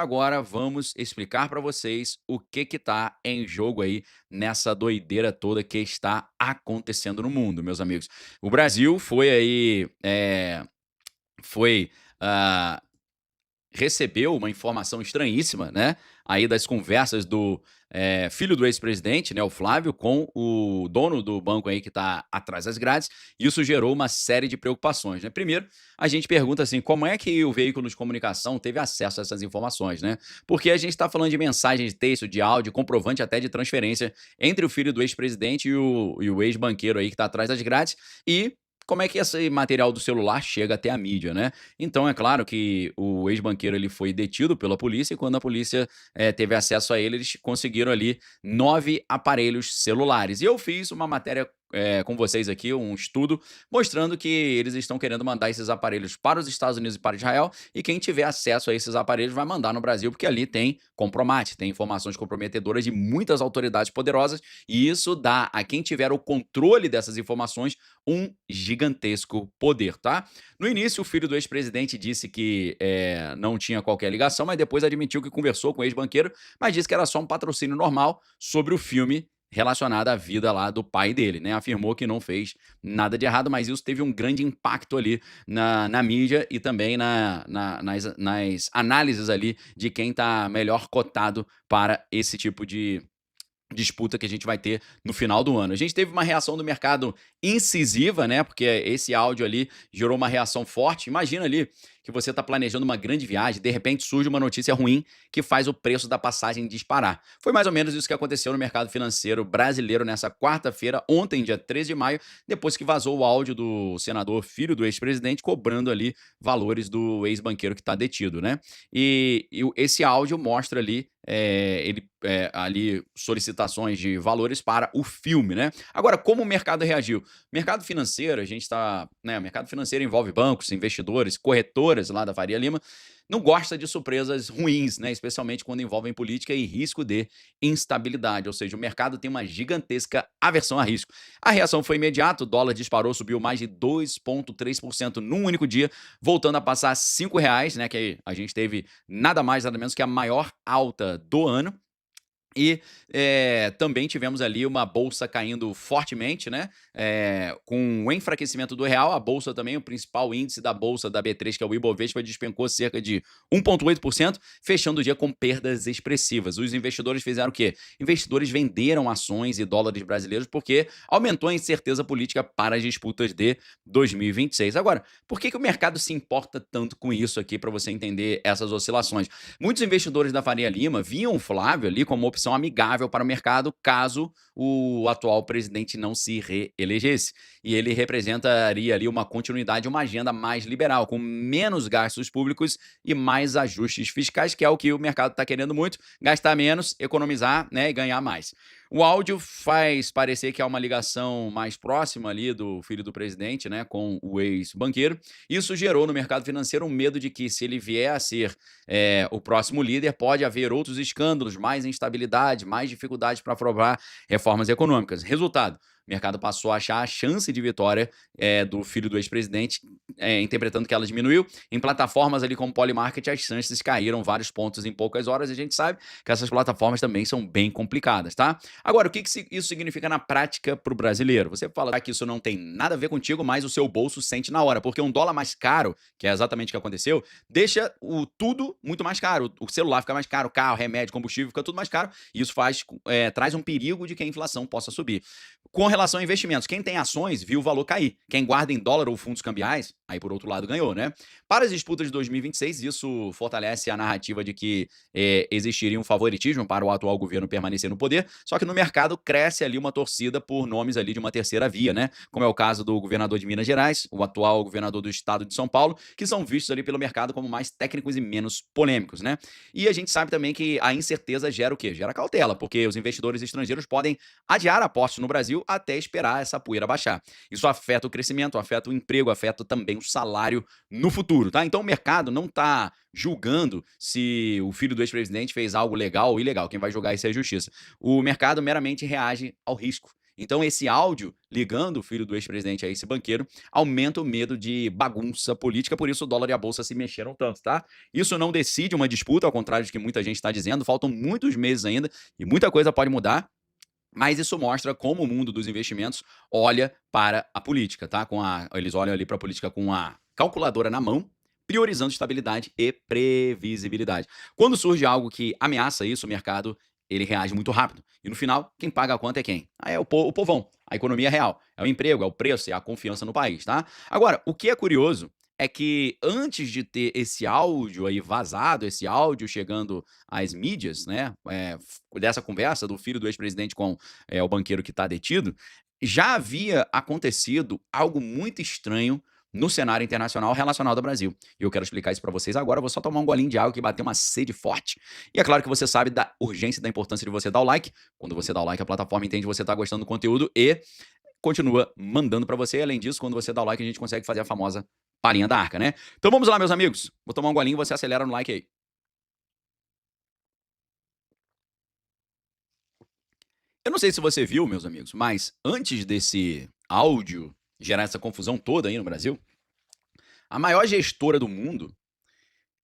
Agora vamos explicar para vocês o que tá em jogo aí nessa doideira toda que está acontecendo no mundo, meus amigos. O Brasil foi aí, foi, ah, recebeu uma informação estranhíssima, né, aí das conversas do, filho do ex-presidente, né, o Flávio, com o dono do banco aí que está atrás das grades. Isso gerou uma série de preocupações, né. Primeiro, a gente pergunta assim, como é que o veículo de comunicação teve acesso a essas informações, né? Porque a gente está falando de mensagem de texto, de áudio, comprovante até de transferência entre o filho do ex-presidente e o ex-banqueiro aí que está atrás das grades, e como é que esse material do celular chega até a mídia, né? Então é claro que o ex-banqueiro ele foi detido pela polícia e quando a polícia, teve acesso a ele, eles conseguiram ali 9 aparelhos celulares. E eu fiz uma matéria, com vocês aqui, um estudo, mostrando que eles estão querendo mandar esses aparelhos para os Estados Unidos e para Israel, e quem tiver acesso a esses aparelhos vai mandar no Brasil, porque ali tem compromate, tem informações comprometedoras de muitas autoridades poderosas, e isso dá a quem tiver o controle dessas informações um gigantesco poder, tá? No início, o filho do ex-presidente disse que não tinha qualquer ligação, mas depois admitiu que conversou com o ex-banqueiro, mas disse que era só um patrocínio normal sobre o filme relacionado à vida lá do pai dele, né? Afirmou que não fez nada de errado, mas isso teve um grande impacto ali na mídia e também nas análises ali de quem tá melhor cotado para esse tipo de disputa que a gente vai ter no final do ano. A gente teve uma reação do mercado incisiva, né? Porque esse áudio ali gerou uma reação forte. Imagina ali que você está planejando uma grande viagem, de repente surge uma notícia ruim que faz o preço da passagem disparar. Foi mais ou menos isso que aconteceu no mercado financeiro brasileiro nessa quarta-feira, ontem, dia 13 de maio, depois que vazou o áudio do senador filho do ex-presidente cobrando ali valores do ex-banqueiro que está detido, né? Esse áudio mostra ali ali solicitações de valores para o filme, né? Agora, como o mercado reagiu? Mercado financeiro, a gente está, né? O mercado financeiro envolve bancos, investidores, corretoras lá da Faria Lima. Não gosta de surpresas ruins, né? Especialmente quando envolvem política e risco de instabilidade. Ou seja, o mercado tem uma gigantesca aversão a risco. A reação foi imediata, o dólar disparou, subiu mais de 2,3% num único dia, voltando a passar R$ 5, né? Que a gente teve nada mais, nada menos que a maior alta do ano. E, também tivemos ali uma bolsa caindo fortemente, né, com o enfraquecimento do real, a bolsa também, o principal índice da bolsa da B3, que é o Ibovespa, despencou cerca de 1,8%, fechando o dia com perdas expressivas. Os investidores fizeram o quê? Investidores venderam ações e dólares brasileiros porque aumentou a incerteza política para as disputas de 2026. Agora, por que que o mercado se importa tanto com isso aqui, para você entender essas oscilações? Muitos investidores da Faria Lima viam o Flávio ali como uma opção amigável para o mercado caso o atual presidente não se reelegesse. E ele representaria ali uma continuidade, uma agenda mais liberal, com menos gastos públicos e mais ajustes fiscais, que é o que o mercado está querendo muito: gastar menos, economizar, né, e ganhar mais. O áudio faz parecer que há uma ligação mais próxima ali do filho do presidente, né, com o ex-banqueiro. Isso gerou no mercado financeiro um medo de que, se ele vier a ser o próximo líder, pode haver outros escândalos, mais instabilidade, mais dificuldade para aprovar reformas econômicas. Resultado: o mercado passou a achar a chance de vitória do filho do ex-presidente, interpretando que ela diminuiu. Em plataformas ali como Polymarket, as chances caíram vários pontos em poucas horas, e a gente sabe que essas plataformas também são bem complicadas, tá? Agora, o que que isso significa na prática para o brasileiro? Você fala que isso não tem nada a ver contigo, mas o seu bolso sente na hora, porque um dólar mais caro, que é exatamente o que aconteceu, deixa tudo muito mais caro. O celular fica mais caro, o carro, remédio, combustível, fica tudo mais caro. E isso traz um perigo de que a inflação possa subir. Com relação a investimentos, quem tem ações viu o valor cair. Quem guarda em dólar ou fundos cambiais, aí por outro lado ganhou, né? Para as disputas de 2026, isso fortalece a narrativa de que existiria um favoritismo para o atual governo permanecer no poder, só que no mercado cresce ali uma torcida por nomes ali de uma terceira via, né? Como é o caso do governador de Minas Gerais, o atual governador do estado de São Paulo, que são vistos ali pelo mercado como mais técnicos e menos polêmicos, né? E a gente sabe também que a incerteza gera o quê? Gera cautela, porque os investidores estrangeiros podem adiar apostas no Brasil até esperar essa poeira baixar. Isso afeta o crescimento, afeta o emprego, afeta também o salário no futuro, tá? Então o mercado não está julgando se o filho do ex-presidente fez algo legal ou ilegal. Quem vai julgar isso é a justiça. O mercado meramente reage ao risco. Então esse áudio, ligando o filho do ex-presidente a esse banqueiro, aumenta o medo de bagunça política, por isso o dólar e a bolsa se mexeram tanto, tá? Isso não decide uma disputa, ao contrário de que muita gente está dizendo, faltam muitos meses ainda e muita coisa pode mudar, mas isso mostra como o mundo dos investimentos olha para a política, tá? Eles olham ali para a política com a calculadora na mão, priorizando estabilidade e previsibilidade. Quando surge algo que ameaça isso, o mercado ele reage muito rápido. E no final, quem paga a conta é quem? É o povão, a economia real. É o emprego, é o preço, é a confiança no país, tá? Agora, o que é curioso é que antes de ter esse áudio aí vazado, esse áudio chegando às mídias, né, dessa conversa do filho do ex-presidente com o banqueiro que está detido, já havia acontecido algo muito estranho no cenário internacional relacionado ao Brasil. E eu quero explicar isso para vocês agora. Eu vou só tomar um golinho de água que bateu uma sede forte. E é claro que você sabe da urgência e da importância de você dar o like. Quando você dá o like, a plataforma entende que você está gostando do conteúdo e continua mandando para você. Além disso, quando você dá o like, a gente consegue fazer a famosa palhinha da arca, né? Então vamos lá, meus amigos. Vou tomar um golinho e você acelera no like aí. Eu não sei se você viu, meus amigos, mas antes desse áudio gerar essa confusão toda aí no Brasil, a maior gestora do mundo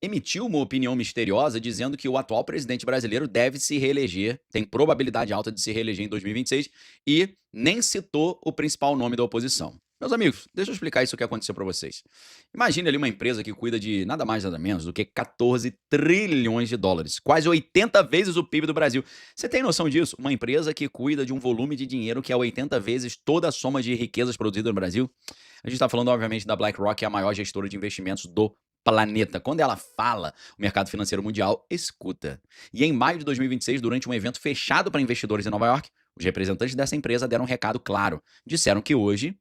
emitiu uma opinião misteriosa dizendo que o atual presidente brasileiro deve se reeleger, tem probabilidade alta de se reeleger em 2026 e nem citou o principal nome da oposição. Meus amigos, deixa eu explicar isso que aconteceu para vocês. Imagine ali uma empresa que cuida de nada mais nada menos do que 14 trilhões de dólares, quase 80 vezes o PIB do Brasil. Você tem noção disso? Uma empresa que cuida de um volume de dinheiro que é 80 vezes toda a soma de riquezas produzidas no Brasil. A gente está falando, obviamente, da BlackRock, que é a maior gestora de investimentos do planeta. Quando ela fala, o mercado financeiro mundial escuta. E em maio de 2026, durante um evento fechado para investidores em Nova York, os representantes dessa empresa deram um recado claro. Disseram que hoje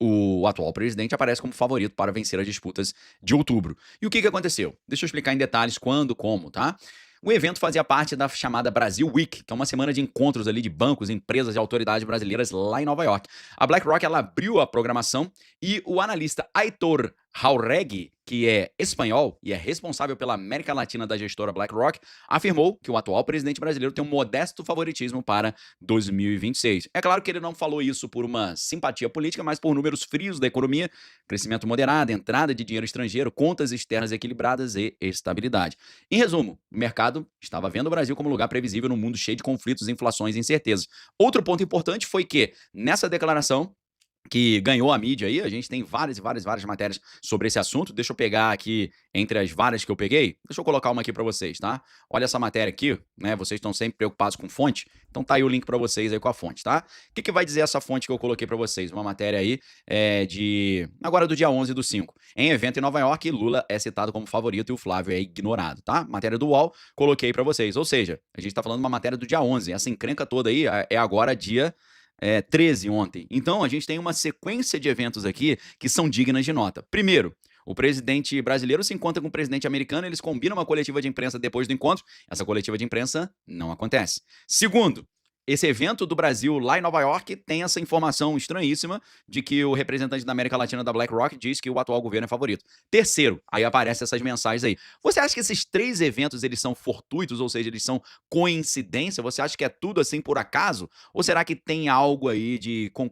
o atual presidente aparece como favorito para vencer as disputas de outubro. E o que aconteceu? Deixa eu explicar em detalhes quando, como, tá? O evento fazia parte da chamada Brasil Week, que é uma semana de encontros ali de bancos, empresas e autoridades brasileiras lá em Nova York. A BlackRock ela abriu a programação e o analista Aitor Jauregui, que é espanhol e é responsável pela América Latina da gestora BlackRock, afirmou que o atual presidente brasileiro tem um modesto favoritismo para 2026. É claro que ele não falou isso por uma simpatia política, mas por números frios da economia, crescimento moderado, entrada de dinheiro estrangeiro, contas externas equilibradas e estabilidade. Em resumo, o mercado estava vendo o Brasil como lugar previsível num mundo cheio de conflitos, inflações e incertezas. Outro ponto importante foi que, nessa declaração, que ganhou a mídia aí, a gente tem várias e várias matérias sobre esse assunto. Deixa eu pegar aqui, entre as várias que eu peguei, deixa eu colocar uma aqui para vocês, tá? Olha essa matéria aqui, né? Vocês estão sempre preocupados com fonte, então tá aí o link para vocês aí com a fonte, tá? O que vai dizer essa fonte que eu coloquei para vocês? Uma matéria aí agora do dia 11/5. Em evento em Nova York, Lula é citado como favorito e o Flávio é ignorado, tá? Matéria do UOL, coloquei para vocês. Ou seja, a gente tá falando de uma matéria do dia 11. Essa encrenca toda aí é agora dia 13 ontem. Então, a gente tem uma sequência de eventos aqui que são dignas de nota. Primeiro, o presidente brasileiro se encontra com o presidente americano, eles combinam uma coletiva de imprensa depois do encontro. Essa coletiva de imprensa não acontece. Segundo, esse evento do Brasil lá em Nova York tem essa informação estranhíssima de que o representante da América Latina da BlackRock diz que o atual governo é favorito. Terceiro, aí aparecem essas mensagens aí. Você acha que esses três eventos eles são fortuitos, ou seja, eles são coincidência? Você acha que é tudo assim por acaso? Ou será que tem algo aí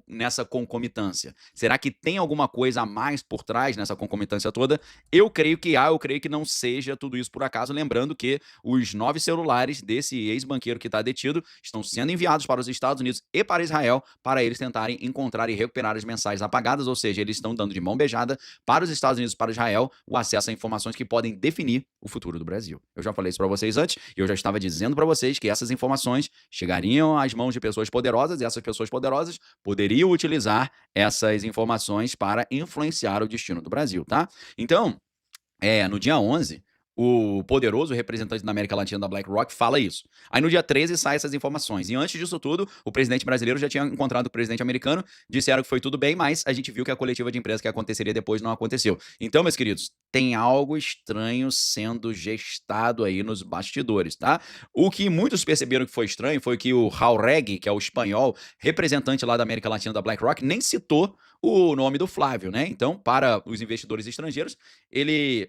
nessa concomitância? Será que tem alguma coisa a mais por trás nessa concomitância toda? Eu creio que há, eu creio que não seja tudo isso por acaso, lembrando que os 9 celulares desse ex-banqueiro que está detido estão sendo enviados para os Estados Unidos e para Israel para eles tentarem encontrar e recuperar as mensagens apagadas, ou seja, eles estão dando de mão beijada para os Estados Unidos e para Israel o acesso a informações que podem definir o futuro do Brasil. Eu já falei isso para vocês antes e eu já estava dizendo para vocês que essas informações chegariam às mãos de pessoas poderosas e essas pessoas poderosas poderiam utilizar essas informações para influenciar o destino do Brasil, tá? Então, no dia 11, o poderoso representante da América Latina da BlackRock fala isso. Aí no dia 13 saem essas informações. E antes disso tudo, o presidente brasileiro já tinha encontrado o presidente americano, disseram que foi tudo bem, mas a gente viu que a coletiva de imprensa que aconteceria depois não aconteceu. Então, meus queridos, tem algo estranho sendo gestado aí nos bastidores, tá? O que muitos perceberam que foi estranho foi que o Jauregui, que é o espanhol, representante lá da América Latina da BlackRock, nem citou o nome do Flávio, né? Então, para os investidores estrangeiros,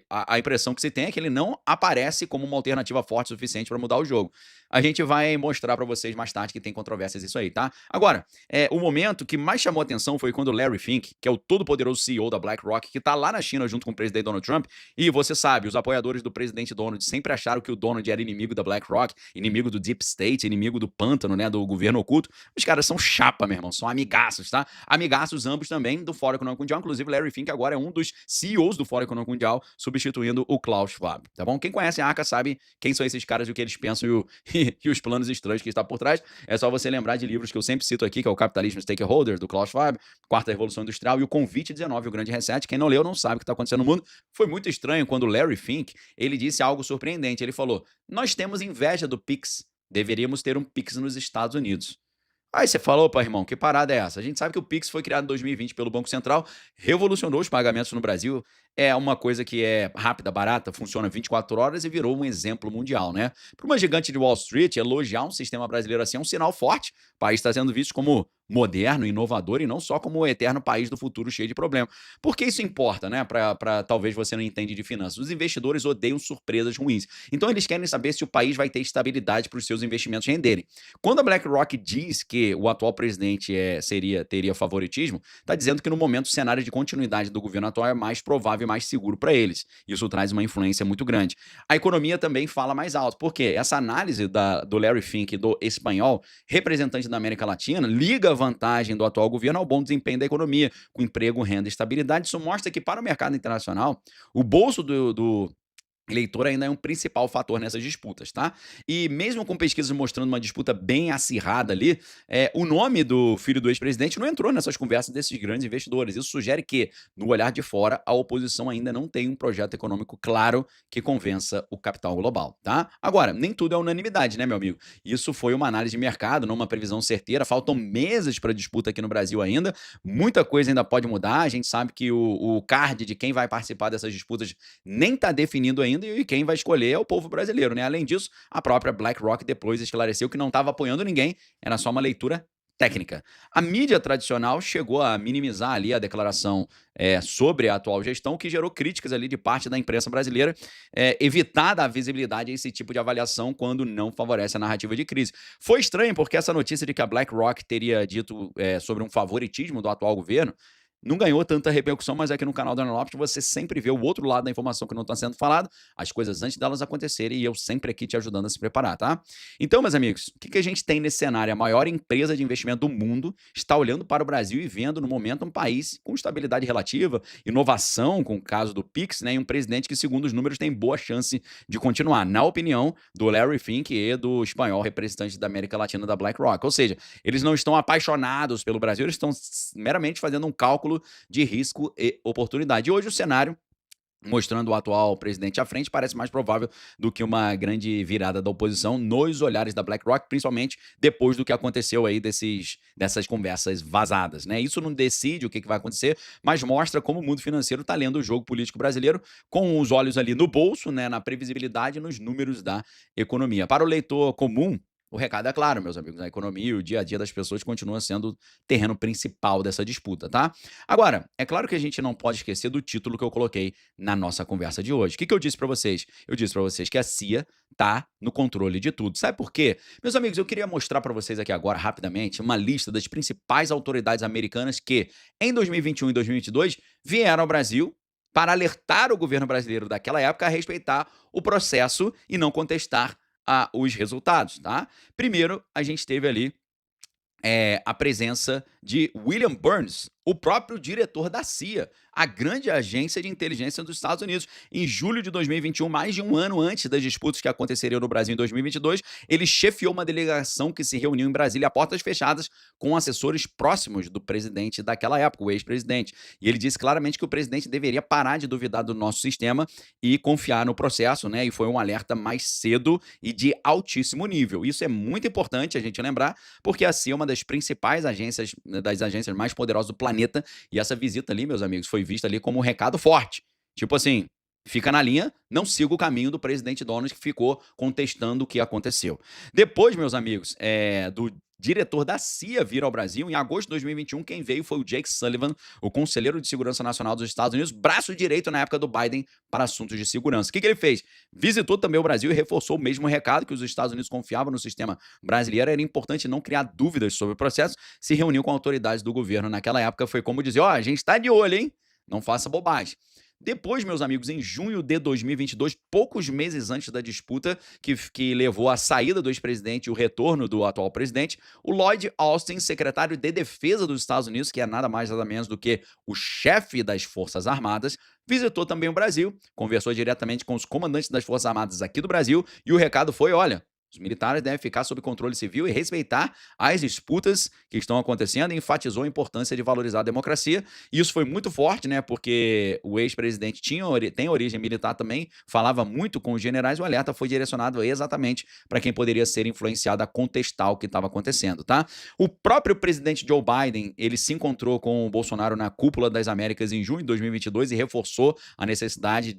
a impressão que se tem é que ele não aparece como uma alternativa forte o suficiente para mudar o jogo. A gente vai mostrar para vocês mais tarde que tem controvérsias isso aí, tá? Agora, o momento que mais chamou atenção foi quando o Larry Fink, que é o todo-poderoso CEO da BlackRock, que tá lá na China junto com o presidente Donald Trump, e você sabe, os apoiadores do presidente Donald sempre acharam que o Donald era inimigo da BlackRock, inimigo do Deep State, inimigo do pântano, né, do governo oculto. Os caras são chapa, meu irmão, são amigaços, tá? Amigaços ambos também do Fórum Econômico Mundial, inclusive Larry Fink agora é um dos CEOs do Fórum Econômico Mundial, substituindo o Klaus Schwab, tá bom? Quem conhece a Arca sabe quem são esses caras e o que eles pensam e os planos estranhos que está por trás. É só você lembrar de livros que eu sempre cito aqui, que é o Capitalismo Stakeholder, do Klaus Schwab, Quarta Revolução Industrial e o Convite 19, o Grande Reset. Quem não leu não sabe o que está acontecendo no mundo. Foi muito estranho quando o Larry Fink, ele disse algo surpreendente. Ele falou, nós temos inveja do Pix, deveríamos ter um Pix nos Estados Unidos. Aí você falou, opa, irmão, que parada é essa? A gente sabe que o Pix foi criado em 2020 pelo Banco Central, revolucionou os pagamentos no Brasil, é uma coisa que é rápida, barata, funciona 24 horas e virou um exemplo mundial, né? Para uma gigante de Wall Street, elogiar um sistema brasileiro assim é um sinal forte. O país está sendo visto como moderno, inovador e não só como o eterno país do futuro cheio de problemas. Por que isso importa, né? Para talvez você não entende de finanças. Os investidores odeiam surpresas ruins. Então eles querem saber se o país vai ter estabilidade para os seus investimentos renderem. Quando a BlackRock diz que o atual presidente teria favoritismo, está dizendo que no momento o cenário de continuidade do governo atual é mais provável e mais seguro para eles. Isso traz uma influência muito grande. A economia também fala mais alto, porque essa análise do Larry Fink, do espanhol, representante da América Latina, liga a vantagem do atual governo ao bom desempenho da economia, com emprego, renda e estabilidade. Isso mostra que para o mercado internacional, o bolso do eleitor ainda é um principal fator nessas disputas, tá? E mesmo com pesquisas mostrando uma disputa bem acirrada ali, o nome do filho do ex-presidente não entrou nessas conversas desses grandes investidores. Isso sugere que, no olhar de fora, a oposição ainda não tem um projeto econômico claro que convença o capital global, tá? Agora, nem tudo é unanimidade, né, meu amigo? Isso foi uma análise de mercado, não uma previsão certeira. Faltam meses para a disputa aqui no Brasil ainda. Muita coisa ainda pode mudar. A gente sabe que o card de quem vai participar dessas disputas nem está definido ainda e quem vai escolher é o povo brasileiro, né? Além disso, a própria BlackRock depois esclareceu que não estava apoiando ninguém, era só uma leitura técnica. A mídia tradicional chegou a minimizar ali a declaração sobre a atual gestão, que gerou críticas ali de parte da imprensa brasileira, evitar dar visibilidade a esse tipo de avaliação quando não favorece a narrativa de crise. Foi estranho porque essa notícia de que a BlackRock teria dito sobre um favoritismo do atual governo não ganhou tanta repercussão, mas aqui no canal da Lopes você sempre vê o outro lado da informação que não está sendo falado, as coisas antes delas acontecerem, e eu sempre aqui te ajudando a se preparar, tá? Então, meus amigos, o que a gente tem nesse cenário? A maior empresa de investimento do mundo está olhando para o Brasil e vendo, no momento, um país com estabilidade relativa, inovação, com o caso do Pix, né, e um presidente que, segundo os números, tem boa chance de continuar, na opinião do Larry Fink e do espanhol representante da América Latina da BlackRock. Ou seja, eles não estão apaixonados pelo Brasil, eles estão meramente fazendo um cálculo de risco e oportunidade. E hoje o cenário, mostrando o atual presidente à frente, parece mais provável do que uma grande virada da oposição nos olhares da BlackRock, principalmente depois do que aconteceu aí dessas conversas vazadas, né? Isso não decide o que vai acontecer, mas mostra como o mundo financeiro está lendo o jogo político brasileiro com os olhos ali no bolso, né, na previsibilidade e nos números da economia. Para o leitor comum, o recado é claro, meus amigos, a economia e o dia a dia das pessoas continua sendo o terreno principal dessa disputa, tá? Agora, é claro que a gente não pode esquecer do título que eu coloquei na nossa conversa de hoje. O que eu disse para vocês? Eu disse para vocês que a CIA tá no controle de tudo. Sabe por quê? Meus amigos, eu queria mostrar para vocês aqui agora, rapidamente, uma lista das principais autoridades americanas que, em 2021 e 2022, vieram ao Brasil para alertar o governo brasileiro daquela época a respeitar o processo e não contestar os resultados, tá? Primeiro, a gente teve ali a presença de William Burns, o próprio diretor da CIA, a grande agência de inteligência dos Estados Unidos. Em julho de 2021, mais de um ano antes das disputas que aconteceriam no Brasil em 2022, ele chefiou uma delegação que se reuniu em Brasília a portas fechadas com assessores próximos do presidente daquela época, o ex-presidente. E ele disse claramente que o presidente deveria parar de duvidar do nosso sistema e confiar no processo, né? E foi um alerta mais cedo e de altíssimo nível. Isso é muito importante a gente lembrar, porque a CIA é uma das principais agências, das agências mais poderosas do planeta, e essa visita ali, meus amigos, foi vista ali como um recado forte. Tipo assim, fica na linha, não siga o caminho do presidente Donald, que ficou contestando o que aconteceu. Depois, meus amigos, diretor da CIA vir ao Brasil. Em agosto de 2021, quem veio foi o Jake Sullivan, o conselheiro de segurança nacional dos Estados Unidos, braço direito na época do Biden para assuntos de segurança. O que ele fez? Visitou também o Brasil e reforçou o mesmo recado que os Estados Unidos confiavam no sistema brasileiro. Era importante não criar dúvidas sobre o processo. Se reuniu com autoridades do governo naquela época. Foi como dizer, a gente está de olho, hein? Não faça bobagem. Depois, meus amigos, em junho de 2022, poucos meses antes da disputa que levou à saída do ex-presidente e o retorno do atual presidente, o Lloyd Austin, secretário de Defesa dos Estados Unidos, que é nada mais nada menos do que o chefe das Forças Armadas, visitou também o Brasil, conversou diretamente com os comandantes das Forças Armadas aqui do Brasil e o recado foi, olha, os militares devem ficar sob controle civil e respeitar as disputas que estão acontecendo e enfatizou a importância de valorizar a democracia. E isso foi muito forte, né? Porque o ex-presidente tem origem militar também, falava muito com os generais. O alerta foi direcionado exatamente para quem poderia ser influenciado a contestar o que estava acontecendo, tá? O próprio presidente Joe Biden, ele se encontrou com o Bolsonaro na Cúpula das Américas em junho de 2022 e reforçou a necessidade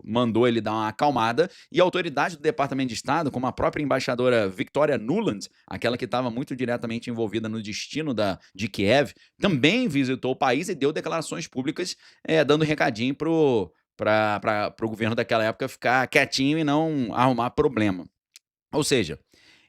mandou ele dar uma acalmada. E a autoridade do Departamento de Estado, como a própria embaixadora Victoria Nuland, aquela que estava muito diretamente envolvida no destino de Kiev, também visitou o país e deu declarações públicas dando recadinho para o governo daquela época ficar quietinho e não arrumar problema. Ou seja,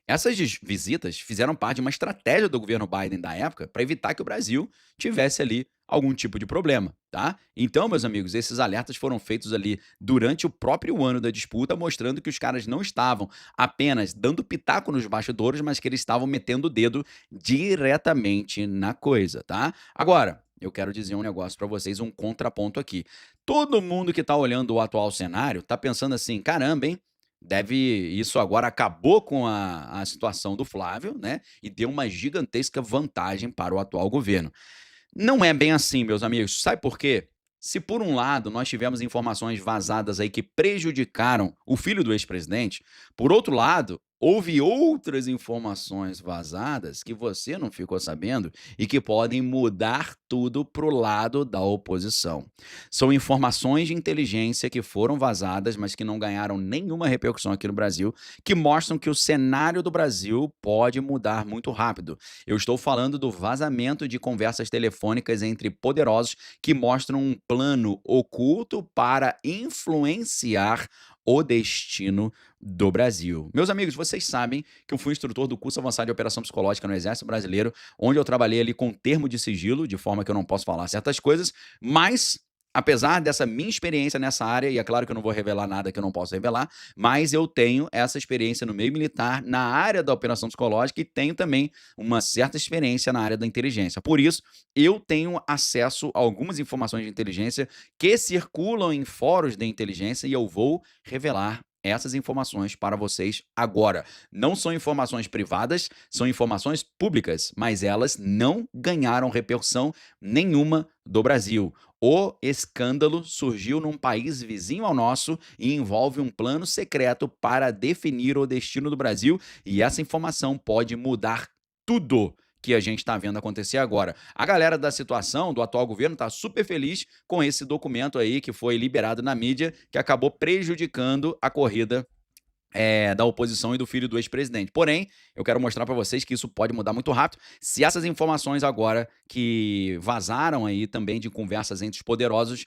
essas visitas fizeram parte de uma estratégia do governo Biden da época para evitar que o Brasil tivesse ali algum tipo de problema, tá? Então, meus amigos, esses alertas foram feitos ali durante o próprio ano da disputa, mostrando que os caras não estavam apenas dando pitaco nos bastidores, mas que eles estavam metendo o dedo diretamente na coisa, tá? Agora, eu quero dizer um negócio para vocês, um contraponto aqui. Todo mundo que tá olhando o atual cenário tá pensando assim, caramba, hein? Isso agora acabou com a situação do Flávio, né? E deu uma gigantesca vantagem para o atual governo. Não é bem assim, meus amigos. Sabe por quê? Se por um lado nós tivemos informações vazadas aí que prejudicaram o filho do ex-presidente, por outro lado, houve outras informações vazadas que você não ficou sabendo e que podem mudar tudo pro lado da oposição. São informações de inteligência que foram vazadas, mas que não ganharam nenhuma repercussão aqui no Brasil, que mostram que o cenário do Brasil pode mudar muito rápido. Eu estou falando do vazamento de conversas telefônicas entre poderosos que mostram um plano oculto para influenciar o destino do Brasil. Meus amigos, vocês sabem que eu fui instrutor do curso avançado de operação psicológica no Exército Brasileiro, onde eu trabalhei ali com termo de sigilo, de forma que eu não posso falar certas coisas, mas apesar dessa minha experiência nessa área, e é claro que eu não vou revelar nada que eu não posso revelar, mas eu tenho essa experiência no meio militar, na área da operação psicológica e tenho também uma certa experiência na área da inteligência. Por isso, eu tenho acesso a algumas informações de inteligência que circulam em fóruns de inteligência e eu vou revelar essas informações para vocês agora. Não são informações privadas, são informações públicas, mas elas não ganharam repercussão nenhuma do Brasil. O escândalo surgiu num país vizinho ao nosso e envolve um plano secreto para definir o destino do Brasil, e essa informação pode mudar tudo que a gente está vendo acontecer agora. A galera da situação, do atual governo, está super feliz com esse documento aí que foi liberado na mídia, que acabou prejudicando a corrida da oposição e do filho do ex-presidente. Porém, eu quero mostrar para vocês que isso pode mudar muito rápido se essas informações agora que vazaram aí também de conversas entre os poderosos